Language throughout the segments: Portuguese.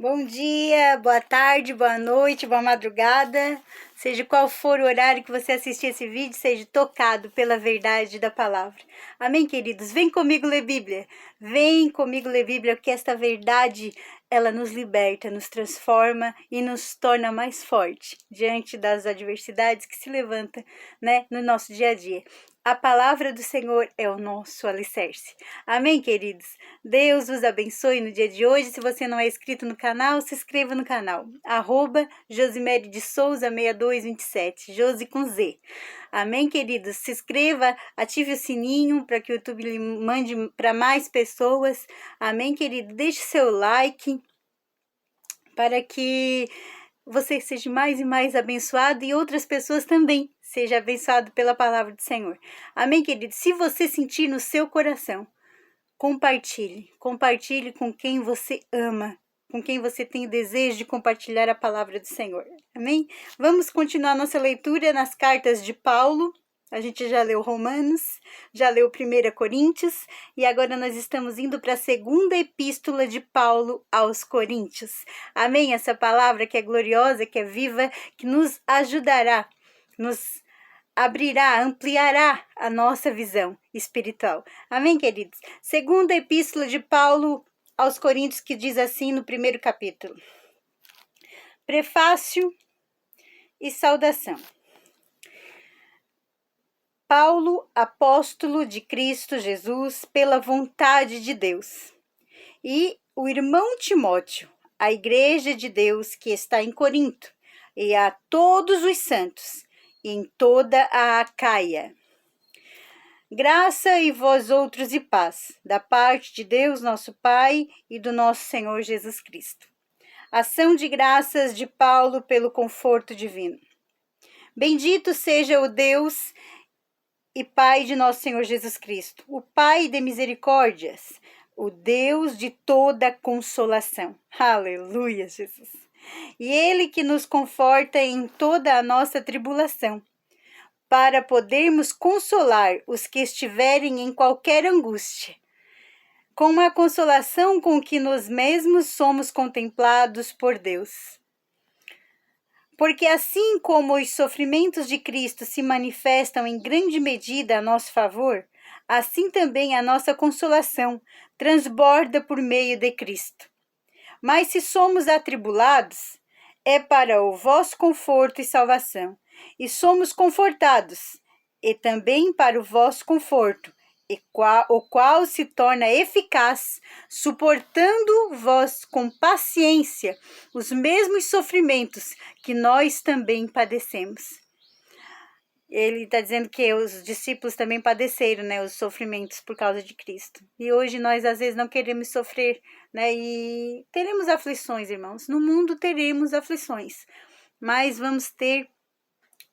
Bom dia, boa tarde, boa noite, boa madrugada. Seja qual for o horário que você assistir esse vídeo, seja tocado pela verdade da palavra. Amém, queridos? Vem comigo ler Bíblia. Vem comigo ler Bíblia, porque esta verdade, ela nos liberta, nos transforma e nos torna mais forte diante das adversidades que se levantam, no nosso dia a dia. A palavra do Senhor é o nosso alicerce. Amém, queridos? Deus vos abençoe no dia de hoje. Se você não é inscrito no canal, se inscreva no canal. @Josimere de Souza 6227, Josi com Z. Amém, queridos? Se inscreva, ative o sininho para que o YouTube lhe mande para mais pessoas. Amém, querido? Deixe seu like para que você seja mais e mais abençoado e outras pessoas também sejam abençoadas pela palavra do Senhor. Amém, querido? Se você sentir no seu coração, compartilhe com quem você ama, com quem você tem o desejo de compartilhar a palavra do Senhor. Amém? Vamos continuar nossa leitura nas cartas de Paulo. A gente já leu Romanos, já leu 1 Coríntios e agora nós estamos indo para a segunda epístola de Paulo aos Coríntios. Amém? Essa palavra que é gloriosa, que é viva, que nos ajudará, nos abrirá, ampliará a nossa visão espiritual. Amém, queridos? Segunda epístola de Paulo aos Coríntios, que diz assim no primeiro capítulo. Prefácio e saudação. Paulo, apóstolo de Cristo Jesus, pela vontade de Deus, e o irmão Timóteo, a igreja de Deus que está em Corinto, e a todos os santos, e em toda a Acaia. Graça e vós outros e paz, da parte de Deus nosso Pai e do nosso Senhor Jesus Cristo. Ação de graças de Paulo pelo conforto divino. Bendito seja o Deus e Pai de nosso Senhor Jesus Cristo, o Pai de misericórdias, o Deus de toda consolação. Aleluia, Jesus! E Ele que nos conforta em toda a nossa tribulação, para podermos consolar os que estiverem em qualquer angústia, com a consolação com que nós mesmos somos contemplados por Deus. Porque assim como os sofrimentos de Cristo se manifestam em grande medida a nosso favor, assim também a nossa consolação transborda por meio de Cristo. Mas se somos atribulados, é para o vosso conforto e salvação, e somos confortados, e também para o vosso conforto, o qual se torna eficaz, suportando vós com paciência os mesmos sofrimentos que nós também padecemos. Ele está dizendo que os discípulos também padeceram, os sofrimentos por causa de Cristo. E hoje nós às vezes não queremos sofrer, e teremos aflições, irmãos. No mundo teremos aflições, mas vamos ter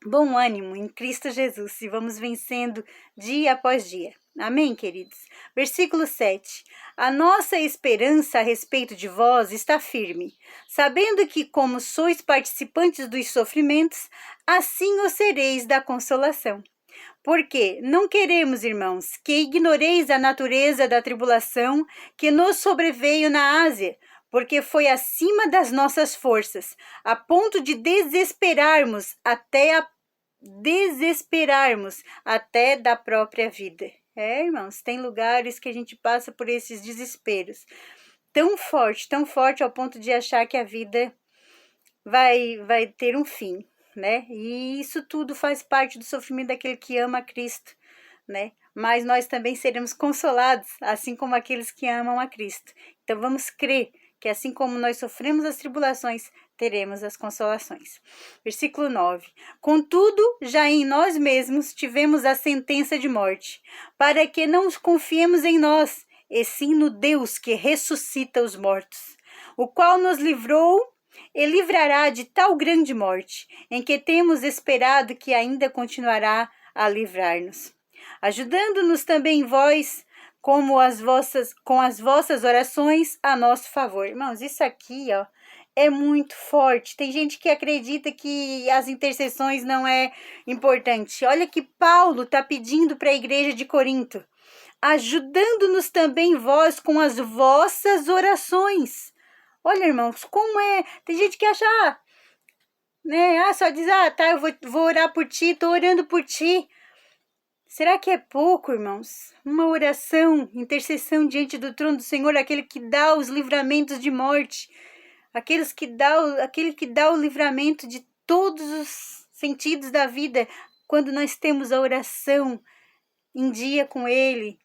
bom ânimo em Cristo Jesus e vamos vencendo dia após dia. Amém, queridos? Versículo 7. A nossa esperança a respeito de vós está firme, sabendo que, como sois participantes dos sofrimentos, assim o sereis da consolação. Porque não queremos, irmãos, que ignoreis a natureza da tribulação que nos sobreveio na Ásia, porque foi acima das nossas forças, a ponto de desesperarmos até da própria vida. Irmãos, tem lugares que a gente passa por esses desesperos tão forte ao ponto de achar que a vida vai ter um fim, E isso tudo faz parte do sofrimento daquele que ama a Cristo, Mas nós também seremos consolados, assim como aqueles que amam a Cristo. Então vamos crer que assim como nós sofremos as tribulações, teremos as consolações. Versículo 9. Contudo, já em nós mesmos tivemos a sentença de morte, para que não confiemos em nós, e sim no Deus que ressuscita os mortos, o qual nos livrou e livrará de tal grande morte, em que temos esperado que ainda continuará a livrar-nos. Ajudando-nos também vós, com as vossas orações a nosso favor. Irmãos, isso aqui, é muito forte. Tem gente que acredita que as intercessões não é importante. Olha que Paulo está pedindo para a igreja de Corinto. Ajudando-nos também vós com as vossas orações. Olha, irmãos, como é. Tem gente que acha, né? Só diz, tá, eu vou orar por ti, tô orando por ti. Será que é pouco, irmãos? Uma oração, intercessão diante do trono do Senhor, aquele que dá os livramentos de morte, aquele que dá o livramento de todos os sentidos da vida, quando nós temos a oração em dia com Ele,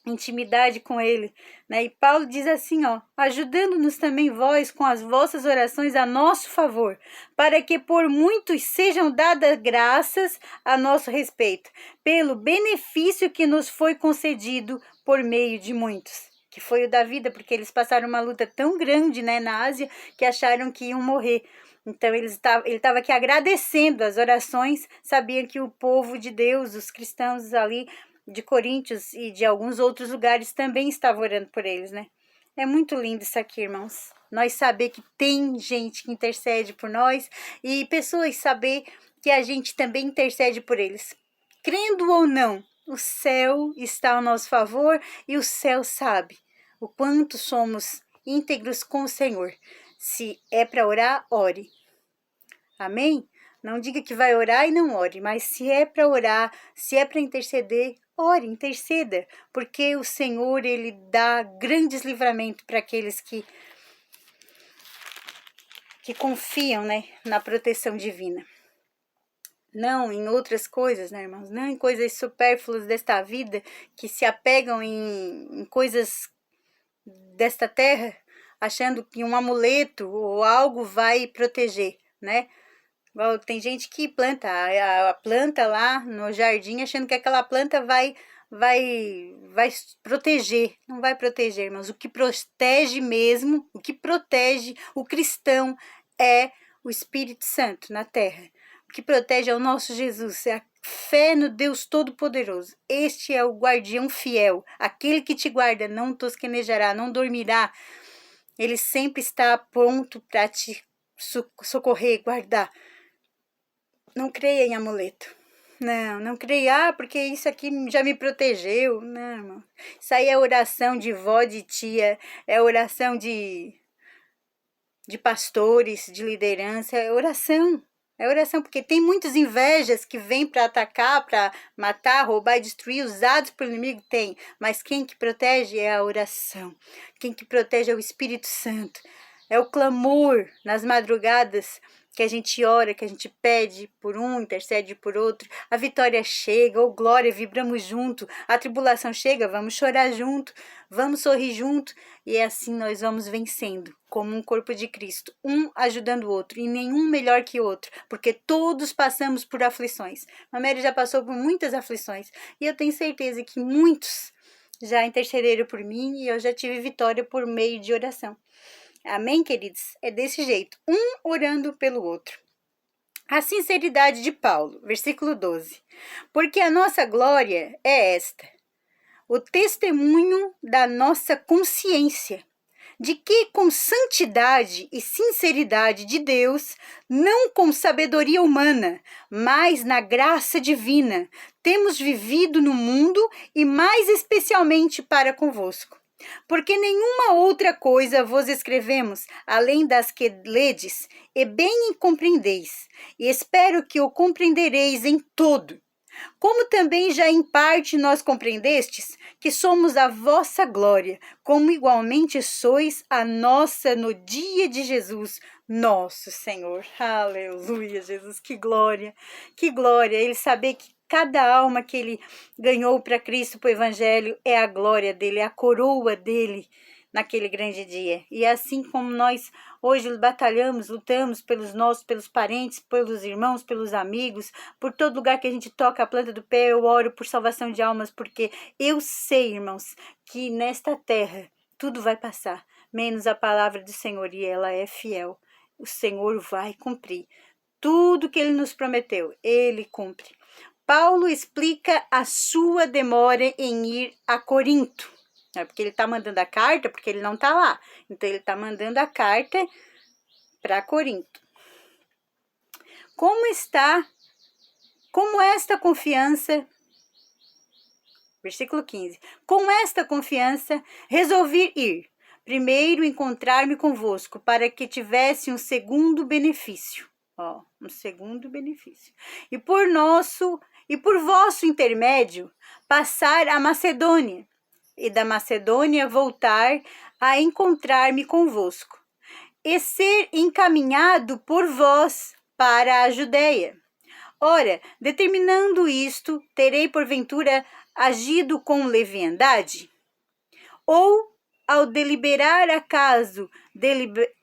intimidade com Ele, né? E Paulo diz assim, ajudando-nos também vós com as vossas orações a nosso favor, para que por muitos sejam dadas graças a nosso respeito, pelo benefício que nos foi concedido por meio de muitos, que foi o da vida, porque eles passaram uma luta tão grande, né, na Ásia, que acharam que iam morrer. Então ele estava aqui agradecendo as orações, sabia que o povo de Deus, os cristãos ali de Coríntios e de alguns outros lugares também estavam orando por eles, né? É muito lindo isso aqui, irmãos. Nós saber que tem gente que intercede por nós e pessoas saber que a gente também intercede por eles. Crendo ou não, o céu está ao nosso favor e o céu sabe o quanto somos íntegros com o Senhor. Se é para orar, ore. Amém? Não diga que vai orar e não ore, mas se é para orar, se é para interceder, ore, interceda, porque o Senhor, Ele dá grandes livramentos para aqueles que confiam, né, na proteção divina. Não em outras coisas, né, irmãos? Não em coisas supérfluas desta vida, que se apegam em coisas desta terra, achando que um amuleto ou algo vai proteger, né? Tem gente que planta a planta lá no jardim achando que aquela planta vai proteger. Não vai proteger, irmãos. O que protege mesmo, o que protege o cristão é o Espírito Santo na terra. O que protege é o nosso Jesus, é a fé no Deus Todo-Poderoso. Este é o guardião fiel, aquele que te guarda, não tosquenejará, não dormirá. Ele sempre está pronto para te socorrer, guardar. Não creia em amuleto. Não creia, porque isso aqui já me protegeu. Não, irmão. Isso aí é oração de vó, de tia, é oração de pastores, de liderança, é oração. É oração, porque tem muitas invejas que vêm para atacar, para matar, roubar e destruir, usados pelo inimigo, tem. Mas quem que protege é a oração. Quem que protege é o Espírito Santo. É o clamor nas madrugadas, que a gente ora, que a gente pede por um, intercede por outro. A vitória chega, ou glória, vibramos junto. A tribulação chega, vamos chorar junto, vamos sorrir junto. E é assim nós vamos vencendo, como um corpo de Cristo, um ajudando o outro, e nenhum melhor que o outro, porque todos passamos por aflições. A Mary já passou por muitas aflições, e eu tenho certeza que muitos já intercederam por mim, e eu já tive vitória por meio de oração. Amém, queridos? É desse jeito, um orando pelo outro. A sinceridade de Paulo, versículo 12. Porque a nossa glória é esta, o testemunho da nossa consciência, de que com santidade e sinceridade de Deus, não com sabedoria humana, mas na graça divina, temos vivido no mundo e mais especialmente para convosco. Porque nenhuma outra coisa vos escrevemos, além das que ledes, e bem compreendeis, e espero que o compreendereis em todo. Como também já em parte nós compreendestes, que somos a vossa glória, como igualmente sois a nossa no dia de Jesus, nosso Senhor. Aleluia, Jesus, que glória, que glória. Ele saber que cada alma que ele ganhou para Cristo, para o Evangelho, é a glória dele, é a coroa dele naquele grande dia. E assim como nós hoje batalhamos, lutamos pelos nossos, pelos parentes, pelos irmãos, pelos amigos, por todo lugar que a gente toca a planta do pé, eu oro por salvação de almas, porque eu sei, irmãos, que nesta terra tudo vai passar, menos a palavra do Senhor, e ela é fiel. O Senhor vai cumprir. Tudo que ele nos prometeu, ele cumpre. Paulo explica a sua demora em ir a Corinto. É porque ele está mandando a carta, porque ele não está lá. Então, ele está mandando a carta para Corinto. Como esta confiança, versículo 15, com esta confiança resolvi ir, primeiro encontrar-me convosco, para que tivesse um segundo benefício. Um segundo benefício. E por vosso intermédio, passar a Macedônia, e da Macedônia voltar a encontrar-me convosco, e ser encaminhado por vós para a Judéia. Ora, determinando isto, terei porventura agido com leviandade? Ou, ao deliberar acaso,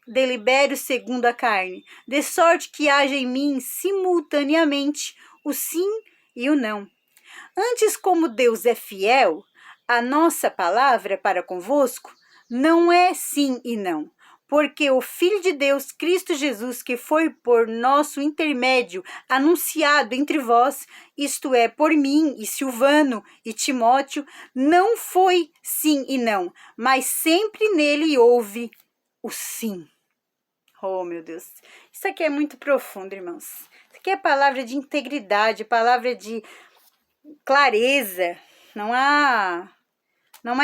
delibero segundo a carne, de sorte que haja em mim simultaneamente o sim e o não. Antes, como Deus é fiel, a nossa palavra para convosco não é sim e não, porque o Filho de Deus, Cristo Jesus, que foi por nosso intermédio anunciado entre vós, isto é, por mim e Silvano e Timóteo, não foi sim e não, mas sempre nele houve o sim. Oh, meu Deus, isso aqui é muito profundo, irmãos. Isso aqui é palavra de integridade, palavra de clareza. Não há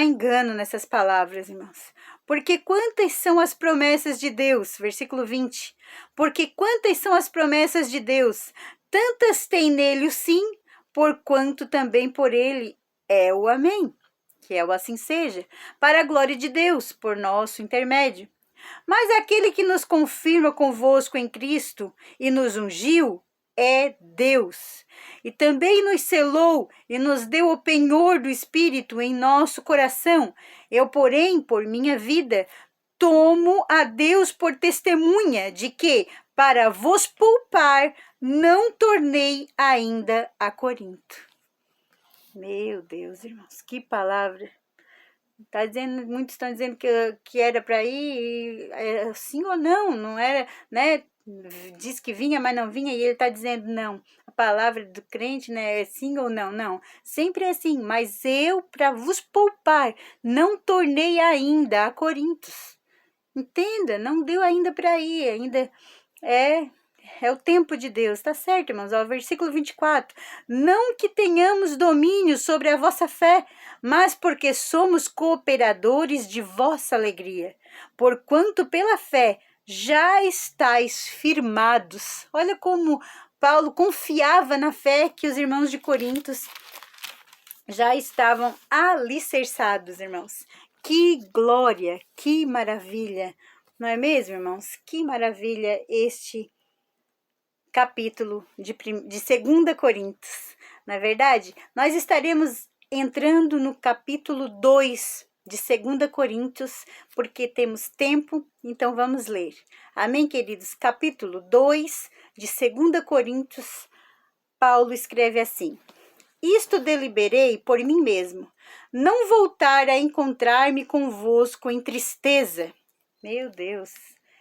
engano nessas palavras, irmãos. Porque quantas são as promessas de Deus? Versículo 20. Porque quantas são as promessas de Deus? Tantas tem nele o sim, porquanto também por ele é o amém, que é o assim seja, para a glória de Deus, por nosso intermédio. Mas aquele que nos confirma convosco em Cristo e nos ungiu é Deus. E também nos selou e nos deu o penhor do Espírito em nosso coração. Eu, porém, por minha vida, tomo a Deus por testemunha de que, para vos poupar, não tornei ainda a Corinto. Meu Deus, irmãos, que palavra! Tá dizendo, muitos estão dizendo que era para ir, sim ou não, não era, né? Diz que vinha, mas não vinha, e ele está dizendo não. A palavra do crente, né, é sim ou não, não. Sempre é assim, mas eu, para vos poupar, não tornei ainda a Coríntios. Entenda, não deu ainda para ir, ainda é o tempo de Deus, tá certo, irmãos? Versículo 24. Não que tenhamos domínio sobre a vossa fé, mas porque somos cooperadores de vossa alegria, porquanto pela fé já estáis firmados. Olha como Paulo confiava na fé que os irmãos de Corinto já estavam alicerçados, irmãos. Que glória, que maravilha, não é mesmo, irmãos? Que maravilha este capítulo de 2 Coríntios. Na verdade, nós estaremos entrando no capítulo 2 de 2 Coríntios, porque temos tempo, então vamos ler. Amém, queridos? Capítulo 2 de 2 Coríntios, Paulo escreve assim: Isto deliberei por mim mesmo, não voltar a encontrar-me convosco em tristeza. Meu Deus,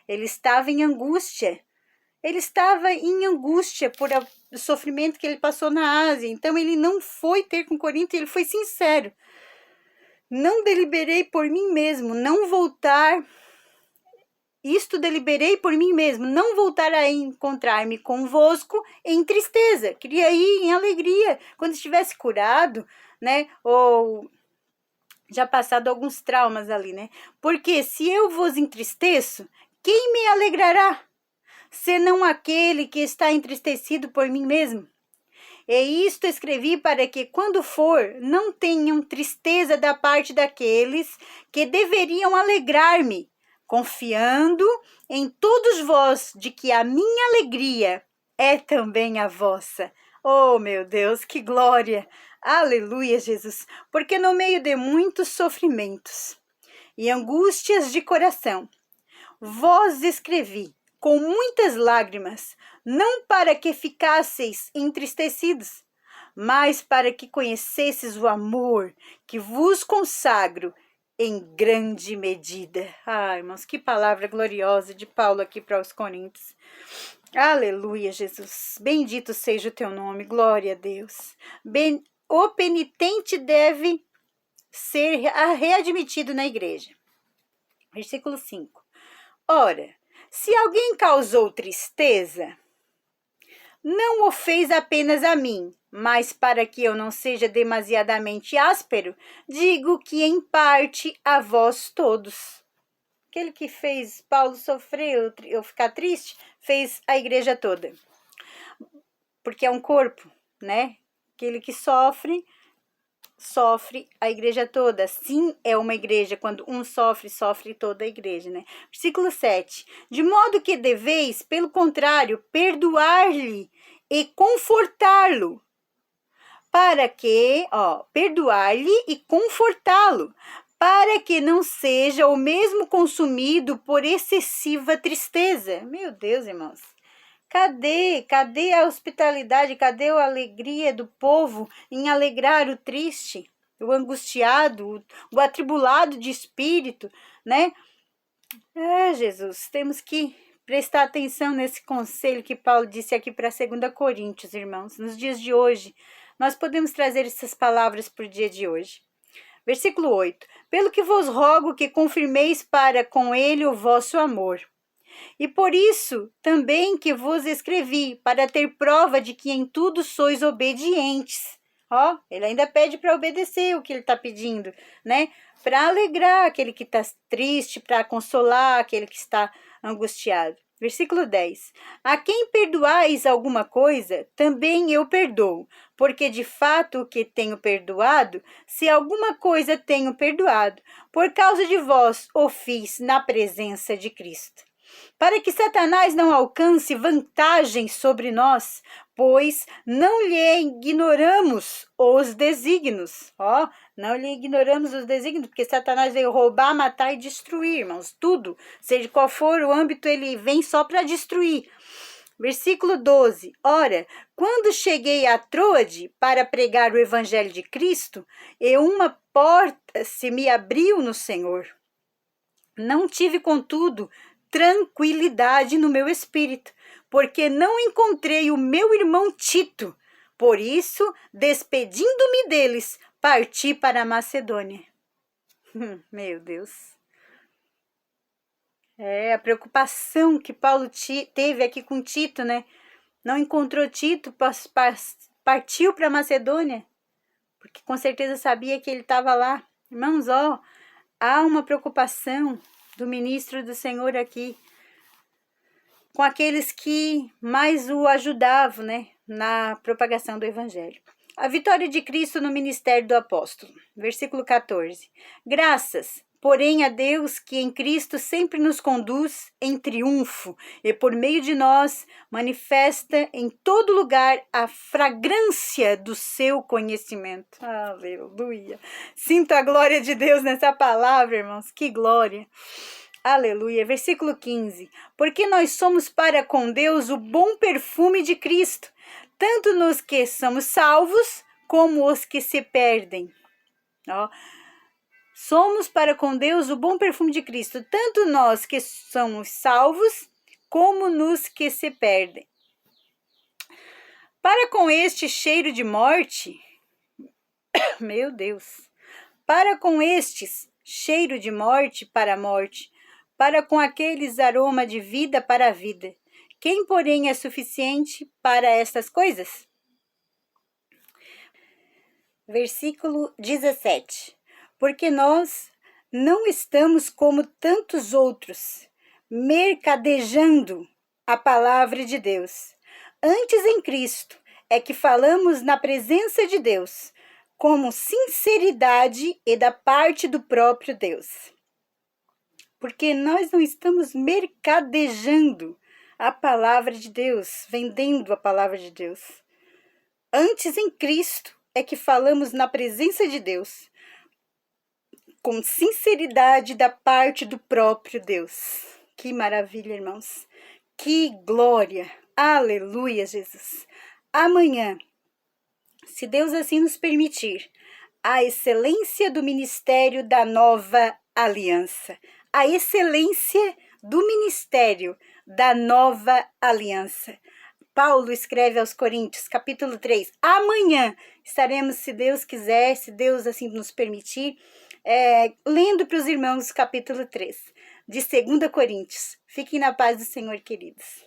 ele estava em angústia. Ele estava em angústia por o sofrimento que ele passou na Ásia. Então, ele não foi ter com Corinto, ele foi sincero. Não deliberei por mim mesmo, não voltar. Isto deliberei por mim mesmo, não voltar a encontrar-me convosco em tristeza. Queria ir em alegria, quando estivesse curado, né? Ou já passado alguns traumas ali, né? Porque se eu vos entristeço, quem me alegrará? Senão aquele que está entristecido por mim mesmo. E isto escrevi para que, quando for, não tenham tristeza da parte daqueles que deveriam alegrar-me, confiando em todos vós de que a minha alegria é também a vossa. Oh, meu Deus, que glória! Aleluia, Jesus! Porque no meio de muitos sofrimentos e angústias de coração, vos escrevi com muitas lágrimas, não para que ficasseis entristecidos, mas para que conhecesseis o amor que vos consagro em grande medida. Ai, irmãos, que palavra gloriosa de Paulo aqui para os Coríntios. Aleluia, Jesus. Bendito seja o teu nome, glória a Deus. O penitente deve ser readmitido na igreja. Versículo 5. Ora, se alguém causou tristeza, não o fez apenas a mim, mas para que eu não seja demasiadamente áspero, digo que em parte a vós todos. Aquele que fez Paulo sofrer ou ficar triste, fez a igreja toda. Porque é um corpo, né? Aquele que sofre a igreja toda. Assim é uma igreja, quando um sofre toda a igreja, né? Versículo 7. De modo que deveis, pelo contrário, perdoar-lhe e confortá-lo, para que, perdoar-lhe e confortá-lo, para que não seja o mesmo consumido por excessiva tristeza. Meu Deus, irmãos. Cadê a hospitalidade? Cadê a alegria do povo em alegrar o triste, o angustiado, o atribulado de espírito, né? Jesus, temos que prestar atenção nesse conselho que Paulo disse aqui para 2 Coríntios, irmãos. Nos dias de hoje, nós podemos trazer essas palavras para o dia de hoje. Versículo 8. Pelo que vos rogo que confirmeis para com ele o vosso amor. E por isso também que vos escrevi, para ter prova de que em tudo sois obedientes. Ele ainda pede para obedecer o que ele está pedindo, né? Para alegrar aquele que está triste, para consolar aquele que está angustiado. Versículo 10. A quem perdoais alguma coisa, também eu perdoo, porque de fato o que tenho perdoado, se alguma coisa tenho perdoado, por causa de vós o fiz na presença de Cristo. Para que Satanás não alcance vantagem sobre nós, pois não lhe ignoramos os desígnios. Não lhe ignoramos os desígnios, porque Satanás veio roubar, matar e destruir, irmãos. Tudo, seja qual for o âmbito, ele vem só para destruir. Versículo 12. Ora, quando cheguei a Troade para pregar o evangelho de Cristo, e uma porta se me abriu no Senhor. Não tive, contudo, tranquilidade no meu espírito, porque não encontrei o meu irmão Tito. Por isso, despedindo-me deles, parti para a Macedônia. Meu Deus. A preocupação que Paulo teve aqui com Tito, né? Não encontrou Tito, partiu para a Macedônia, porque com certeza sabia que ele estava lá. Irmãos, há uma preocupação do ministro do Senhor aqui, com aqueles que mais o ajudavam, né, na propagação do evangelho. A vitória de Cristo no ministério do apóstolo. Versículo 14. Graças, porém, a Deus que em Cristo sempre nos conduz em triunfo e por meio de nós manifesta em todo lugar a fragrância do seu conhecimento. Aleluia. Sinto a glória de Deus nessa palavra, irmãos. Que glória. Aleluia. Versículo 15. Porque nós somos para com Deus o bom perfume de Cristo, tanto nos que somos salvos, como os que se perdem. Somos para com Deus o bom perfume de Cristo, tanto nós que somos salvos, como nos que se perdem. Para com este cheiro de morte, meu Deus, para com estes cheiro de morte para a morte, para com aqueles aroma de vida para a vida. Quem, porém, é suficiente para estas coisas? Versículo 17. Porque nós não estamos como tantos outros, mercadejando a palavra de Deus. Antes em Cristo é que falamos na presença de Deus, como sinceridade e da parte do próprio Deus. Porque nós não estamos mercadejando a palavra de Deus, vendendo a palavra de Deus. Antes em Cristo é que falamos na presença de Deus, com sinceridade da parte do próprio Deus. Que maravilha, irmãos. Que glória. Aleluia, Jesus. Amanhã, se Deus assim nos permitir, a excelência do ministério da nova aliança. A excelência do ministério da nova aliança. Paulo escreve aos Coríntios, capítulo 3. Amanhã estaremos, se Deus quiser, se Deus assim nos permitir, lendo para os irmãos o capítulo 3 de 2 Coríntios. Fiquem na paz do Senhor, queridos.